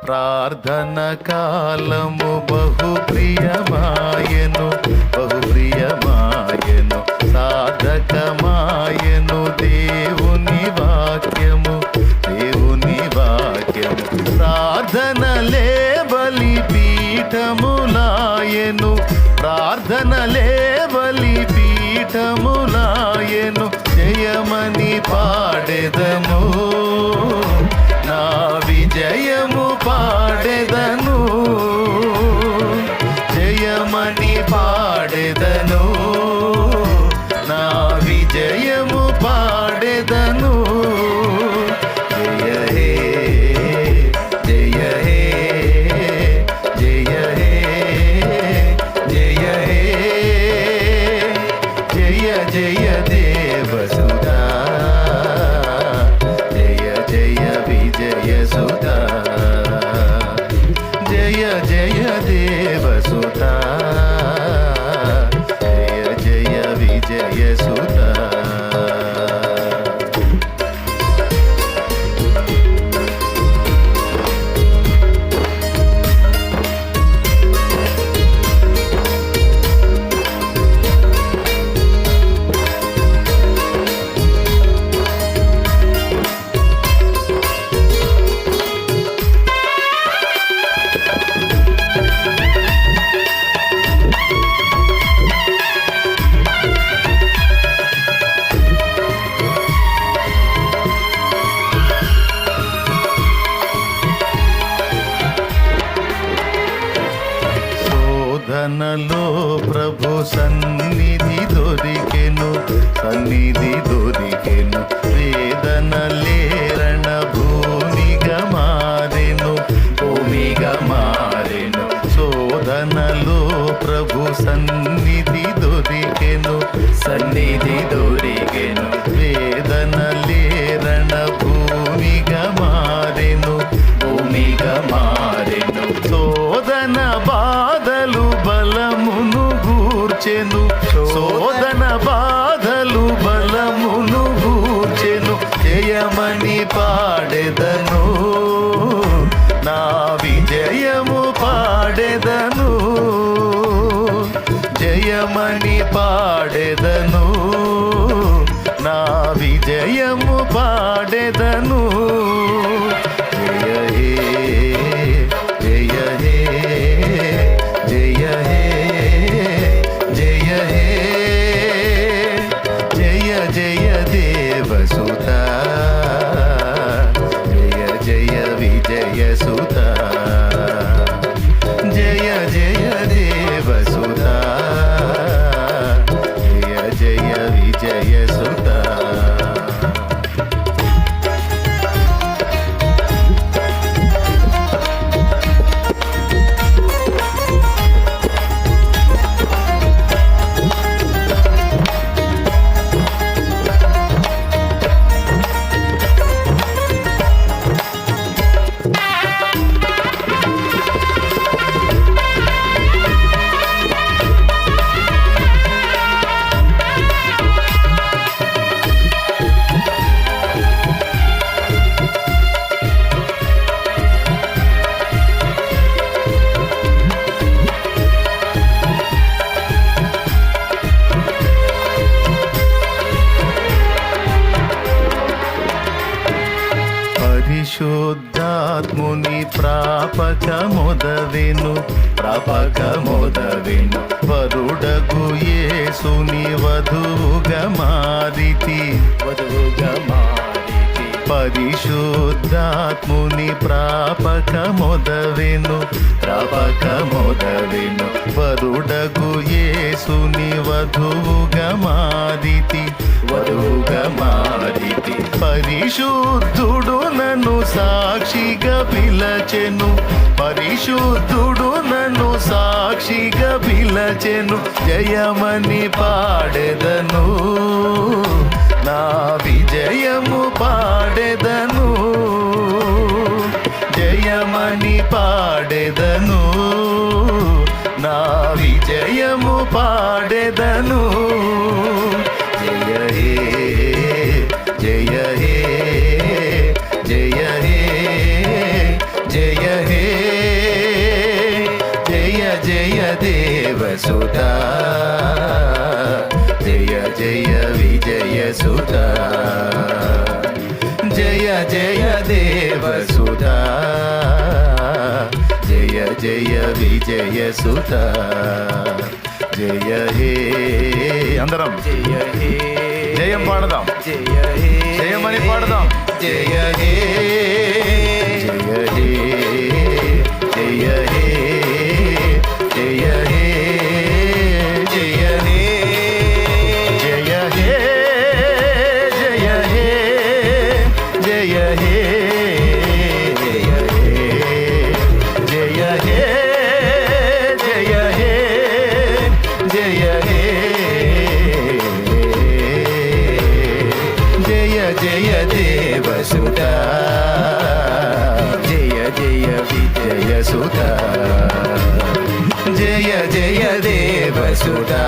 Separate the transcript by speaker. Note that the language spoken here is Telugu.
Speaker 1: ప్రార్థన కాలము బహు ప్రియమాయను, బహు ప్రియమాయను, సాధకమాయను దేవుని వాక్యము, దేవుని వాక్యము. ప్రార్థనలే బలి పీఠములాయను, ప్రార్థనలే బలి పీఠములాయను. జయమని పాడెదము, నా విజయము పాడెదను, జయమని పాడెదను, నా విజయము పాడెదను. జయ హే జయ హే జయ హే జయ హే జయ జయ దేవసుతా, జయ జయ విజయ సుతా, జయ జయ దేవసుతా, జయ జయ విజయ సుతా. శోధనలో ప్రభు సన్నిధి దొరికెను, సన్నిధి దొరికెను. వేదనలేరణ భూమిగా మారెను, భూమిగా మారెను. శోధనలో ప్రభు సన్నిధి దొరికెను, సన్నిధి దొరికెను. వేదనలేరణ భూమిగా మారెను, భూమిగా మారెను. శోధన బాధలు బలమును గూర్చెను, శోధన బాధలు బలమును గూర్చెను. జయమని పాడెదను, నా విజయము పాడెదను, జయమని పాడెదను, నా విజయము పాడెదను. జయ హే జయ హే జయ హే జయ హే జయ జయ దేవసుతా, జయ జయ విజయ సుతా, జయ జయ దేవసుతా, జయ జయ విజయ సుతా. పరిశుద్ధాత్ముని ప్రాపకమొదవెను, ప్రాపకమొదవెను. వరుడగు యేసుని వధువుగా మారితి, వధువుగా మారితి. పరిశుద్ధాత్ముని ప్రాపకమొదవెను, ప్రాపకమొదవెను. వరుడగు యేసుని వధువుగా మారితి, వధువుగా మారితి. పరిశుద్ధుడు నన్ను సాక్షిగా పిలచెను, పరిశుద్ధుడు నన్ను సాక్షిగా పిలచెను. జయమని పాడెదను, నా విజయము పాడెదను, జయమని పాడెదను, నా విజయము పాడెదను. జయ హే జయ హే జయ హే జయ హే దేవసుతా జయ జయ విజయసుతా జయ జయ దేవసుతా జయ జయ విజయసుతా జయ హే అందరం
Speaker 2: జయ హే
Speaker 1: జయం పాడదాం
Speaker 2: జయ హే
Speaker 1: జయమని పాడదాం జయ హే జయ హే జయ హే జయ హే జయ హే జయ హే జయ హే జయ హే జయ హే జయ హే జయ హే జయ హే జయ జయ దేవసుతా జయ జయ విజయసుతా జయ జయ దేవసుతా